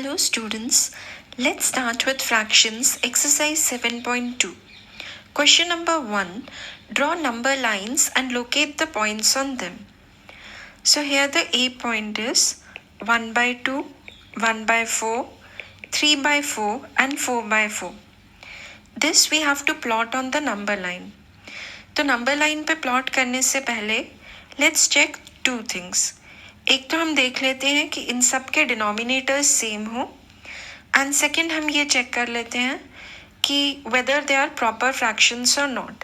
Hello students, let's start with fractions exercise 7.2. Question number 1. Draw number lines and locate the points on them. So here the A point is 1 by 2, 1 by 4, 3 by 4 and 4 by 4. This we have to plot on the number line. तो number line पे plot करने से पहले let's check two things. एक तो हम देख लेते हैं कि इन सब के डिनोमिनेटर्स सेम हो एंड सेकंड हम ये चेक कर लेते हैं कि whether they are proper fractions और नॉट.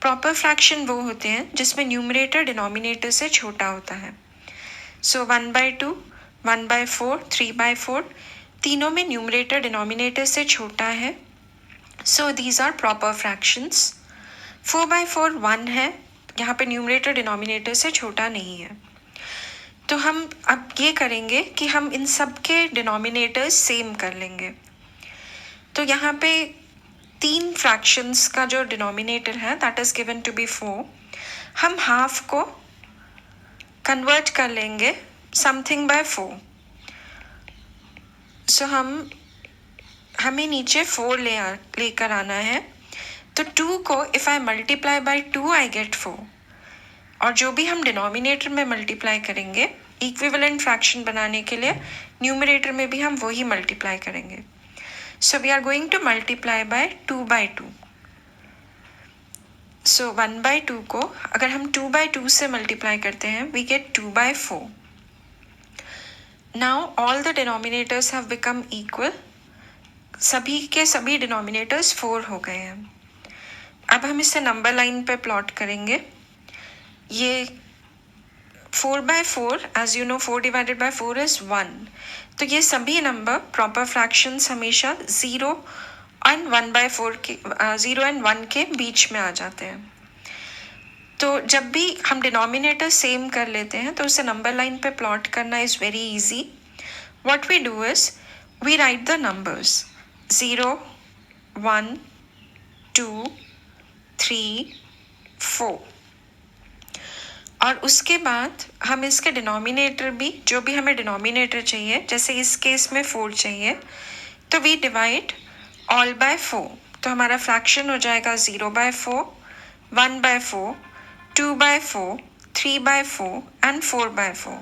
प्रॉपर फ्रैक्शन वो होते हैं जिसमें न्यूमरेटर डिनोमिनेटर से छोटा होता है. सो 1 by 2, 1 by 4, 3 by 4 तीनों में न्यूमरेटर डिनोमिनेटर से छोटा है. So these are proper fractions. 4 by 4 1 है, यहाँ पे न्यूमरेटर डिनोमिनेटर से छोटा नहीं है. तो हम अब ये करेंगे कि हम इन सब के डिनोमिनेटर्स सेम कर लेंगे. तो यहाँ पे 3 फ्रैक्शंस का जो डिनोमिनेटर है that is given to be 4. हम हाफ को कन्वर्ट कर लेंगे समथिंग बाय 4. सो हमें नीचे 4 लेकर आना है. तो 2 को if I multiply by 2 I get 4. और जो भी हम डिनोमिनेटर में मल्टीप्लाई करेंगे इक्विवेलेंट फ्रैक्शन बनाने के लिए न्यूमरेटर में भी हम वही मल्टीप्लाई करेंगे. So we are going to multiply by 2 by 2. So 1 by 2 को अगर हम 2 by 2 से मल्टीप्लाई करते हैं we get 2 by 4. Now all the denominators have become equal. सभी के सभी डिनोमिनेटर्स 4 हो गए हैं. अब हम इसे नंबर लाइन पे प्लॉट करेंगे. ये 4 by 4 as you know 4 divided by 4 is 1. तो ये सभी नंबर प्रॉपर फ्रैक्शंस हमेशा 0 and 1 by 4 के 0 and 1 के बीच में आ जाते हैं. तो जब भी हम डिनोमिनेटर सेम कर लेते हैं तो उसे नंबर लाइन पे प्लॉट करना is very easy. What we do is we write the numbers 0, 1, 2, 3, 4. और उसके बाद हम इसके डिनोमिनेटर भी जो भी हमें डिनोमिनेटर चाहिए, जैसे इस केस में 4 चाहिए, तो वी डिवाइड ऑल बाय 4. तो हमारा फ्रैक्शन हो जाएगा 0 by 4, 1 by 4, 2 by 4, 3 by 4 and 4 by 4.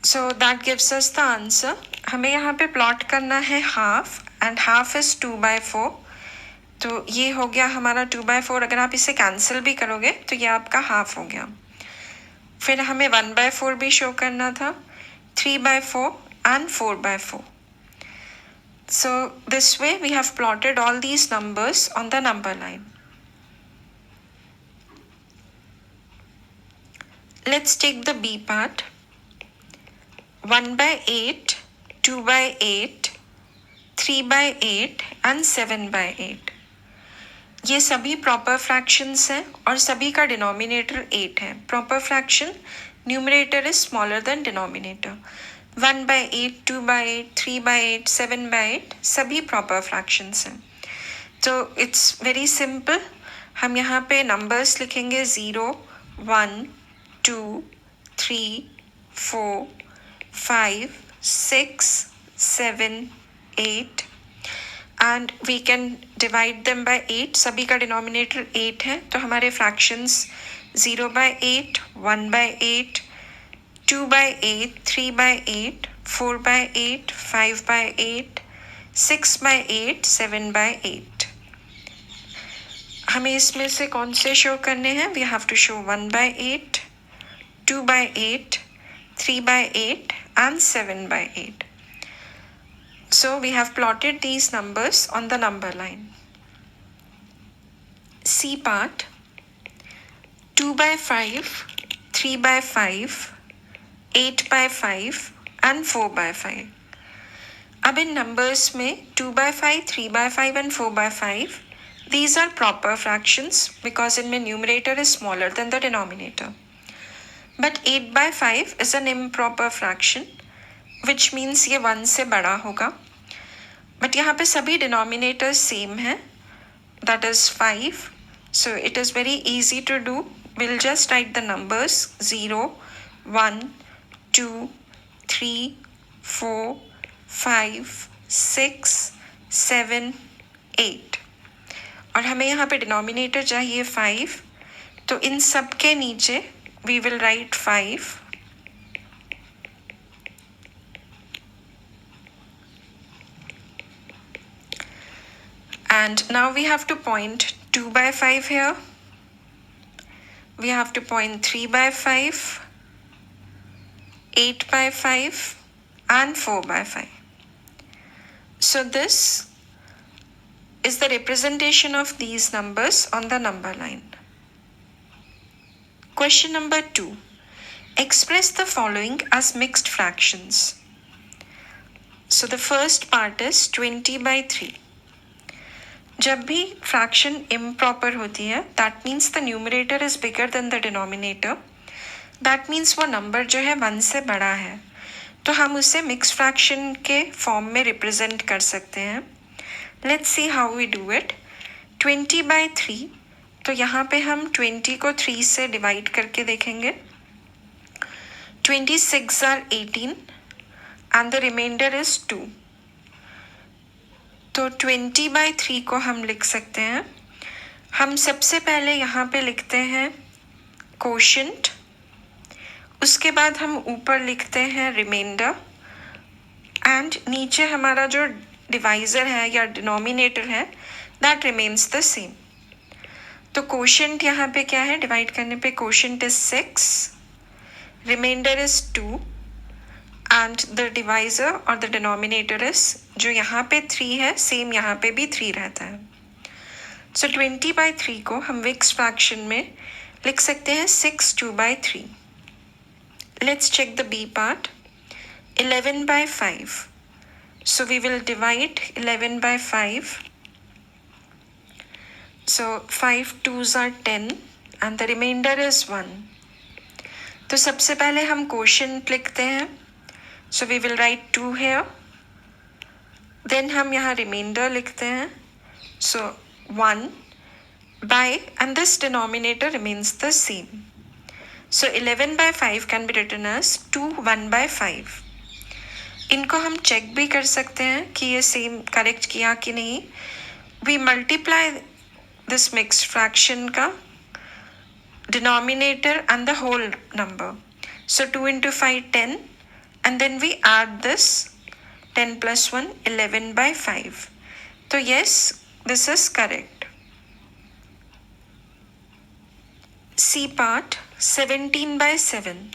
So that gives us the answer. हमें यहाँ पे प्लॉट करना है half and half is 2 by 4. तो ये हो गया हमारा 2 by 4. अगर आप इसे कैंसिल भी करोगे तो ये आपका हाफ हो गया. फिर हमें 1 by 4 भी शो करना था, 3 by 4 and 4 by 4. So this way we have plotted all these numbers on the number line. Let's take the B part. 1 by 8, 2 by 8, 3 by 8 and 7 by 8. ये सभी प्रॉपर फ्रैक्शंस हैं और सभी का डिनोमिनेटर 8 है. Proper fraction numerator is smaller than denominator. 1 by 8, 2 by 8, 3 by 8, 7 by 8 सभी proper fractions हैं. तो इट्स वेरी सिंपल. हम यहाँ पे नंबर्स लिखेंगे 0, 1, 2, 3, 4, 5, 6, 7, 8 and we can divide them by 8. सभी का डिनोमिनेटर 8 है तो हमारे fractions 0 by 8, 1 by 8, 2 by 8, 3 by 8, 4 by 8, 5 by 8, 6 by 8, 7 by 8. हमें इसमें से कौन से शो करने हैं? We have to show 1 by 8, 2 by 8, 3 by 8 and 7 by 8. So we have plotted these numbers on the number line. C part 2 by 5, 3 by 5, 8 by 5 and 4 by 5. अब इन numbers में 2 by 5, 3 by 5 and 4 by 5 these are proper fractions because इनमें numerator is smaller than the denominator. But 8 by 5 is an improper fraction which means ये 1 से बड़ा होगा. But यहाँ पे सभी डिनोमिनेटर्स सेम हैं, that is 5. So it is very easy to do. Will just write the numbers 0, 1, 2, 3, 4, 5, 6, 7, 8 और हमें यहाँ पे डिनोमिनेटर चाहिए 5, तो इन सब के नीचे we will write 5 and now we have to point 2 by 5 here. We have to point 3 by 5, 8 by 5 and 4 by 5. So this is the representation of these numbers on the number line. Question number 2. Express the following as mixed fractions. So the first part is 20 by 3. जब भी fraction improper होती है that means the numerator is bigger than the denominator, that means वो number जो है 1 से बड़ा है, तो हम उसे मिक्स फ्रैक्शन के फॉर्म में रिप्रेजेंट कर सकते हैं. Let's see how we do it. 20 by 3, तो यहाँ पे हम 20 को 3 से डिवाइड करके देखेंगे. 26 are 18 and the remainder is 2. तो 20 by 3 को हम लिख सकते हैं. हम सबसे पहले यहाँ पे लिखते हैं कोशेंट, उसके बाद हम ऊपर लिखते हैं रिमाइंडर एंड नीचे हमारा जो डिवाइज़र है या डिनोमिनेटर है दैट रिमेन्स द सेम. तो कोशेंट यहाँ पे क्या है, डिवाइड करने पे quotient is 6, remainder is 2 and the divisor और द डिनोमिनेटर इज, जो यहाँ पे 3 है सेम यहाँ पे भी 3 रहता है. सो 20 by 3 को हम मिक्स फ्रैक्शन में लिख सकते हैं 6 2 by 3. Let's check the b part. 11 by 5. So we will divide 11 by 5. So 5 2s are 10 and the remainder is 1. तो सबसे पहले हम कोशेंट लिखते हैं. So we will write 2 here. Then हम यहाँ remainder लिखते हैं. So 1 by, and this denominator remains the same. So 11 by 5 can be written as 2 1 by 5. इनको हम चेक भी कर सकते हैं कि ये सेम करेक्ट किया कि नहीं. We multiply this mixed fraction का denominator and the whole number. So 2 into 5 10 and then we add this 10 plus 1 11 by 5. So yes, this is correct. C part 17 by 7.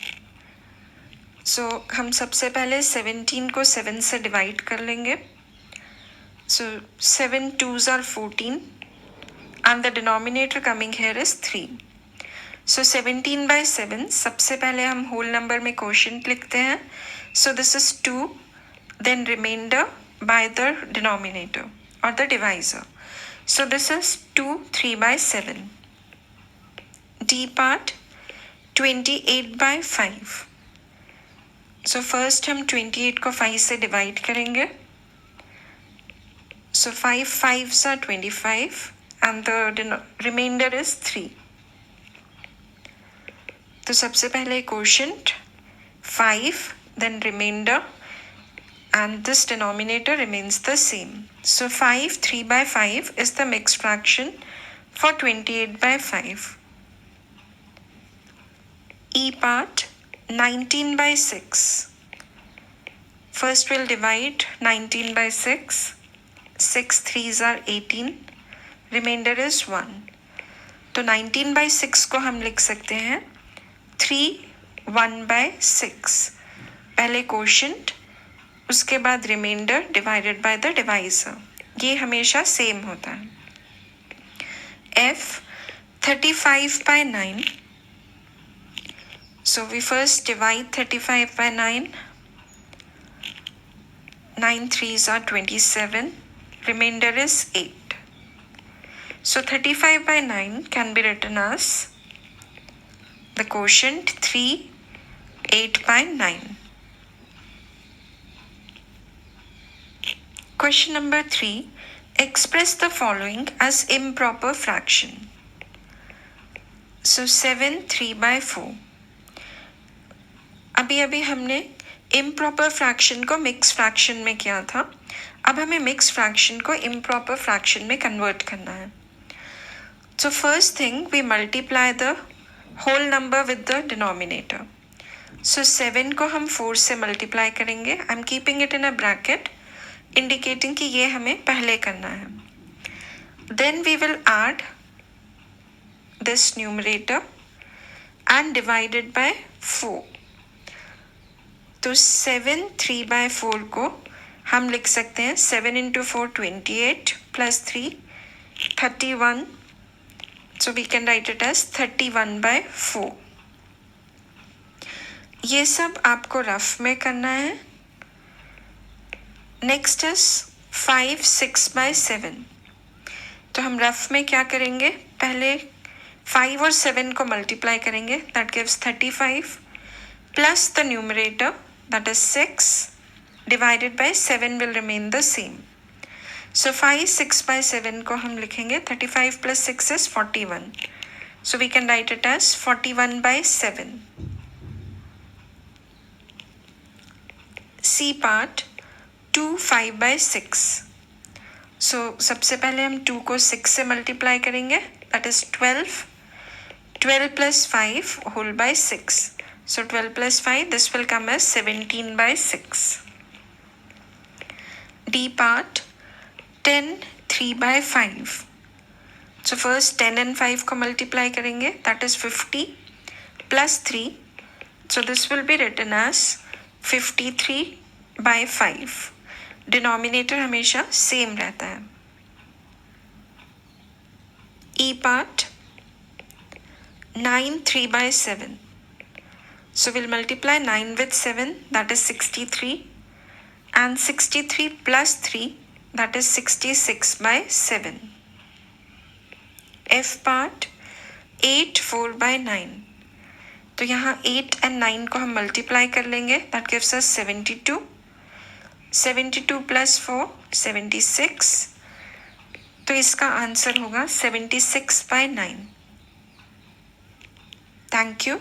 So हम सबसे पहले 17 को 7 से डिवाइड कर लेंगे. So 7 2s are 14 and the denominator coming here is 3. So 17 by 7, सबसे पहले हम होल नंबर में कोशेंट लिखते हैं. So this is 2, then remainder by the denominator or the divisor. So this is 2 3 by 7. D part 28 by 5. So first हम 28 को 5 से divide करेंगे. So 5 5s are 25 and the remainder is 3. तो सबसे पहले quotient 5, then remainder and this denominator remains the same. So 5 3 by 5 is the mixed fraction for 28 by 5. E part 19 by 6. First we'll divide 19 by 6. 6 3s are 18. Remainder is 1. तो 19 by 6 को हम लिख सकते हैं 3 1 by 6. पहले कोशेंट, उसके बाद remainder divided by the divisor. ये हमेशा सेम होता है. F 35 by 9. So we first divide 35 by 9. 9 3s are 27. Remainder is 8. So 35 by 9 can be written as the quotient 3 8 by 9. Question number 3. Express the following as improper fraction. So 7 3 by 4. अभी हमने improper fraction को mix fraction में किया था, अब हमें mix fraction को improper fraction में कन्वर्ट करना है. So first thing, we multiply the whole number with the denominator. So 7 को हम 4 से multiply करेंगे. I'm keeping it in a bracket, indicating कि ये हमें पहले करना है. Then we will add this numerator and divide it by 4. तो 7 3/4 को हम लिख सकते हैं 7 into 4 28 plus 3 31. So we can write it as 31/4. ये सब आपको रफ में करना है. Next is 5 6/7. तो हम रफ में क्या करेंगे, पहले 5 और 7 को मल्टीप्लाई करेंगे, that gives 35 plus the numerator that is 6 divided by 7 will remain the same. So 5 6/7 को हम लिखेंगे 35 plus 6 is 41. So we can write it as 41/7. C part 2 5/6. So सबसे पहले हम 2 को 6 से मल्टीप्लाई करेंगे, that is 12. 12 plus 5 whole by 6. So 12 plus 5, this will come as 17/6. D part 10 3/5. So first 10 and 5 को multiply करेंगे, that is 50 plus 3. So this will be written as 53/5. Denominator हमेशा same रहता है. E part 9 3/7. So we'll multiply 9 with 7, that is 63, and 63 plus 3, that is 66/7. F part 8 4/9. तो यहाँ 8 and 9 को हम multiply कर लेंगे, that gives us 72. 72 plus 4 76. तो इसका आंसर होगा 76/9. Thank you.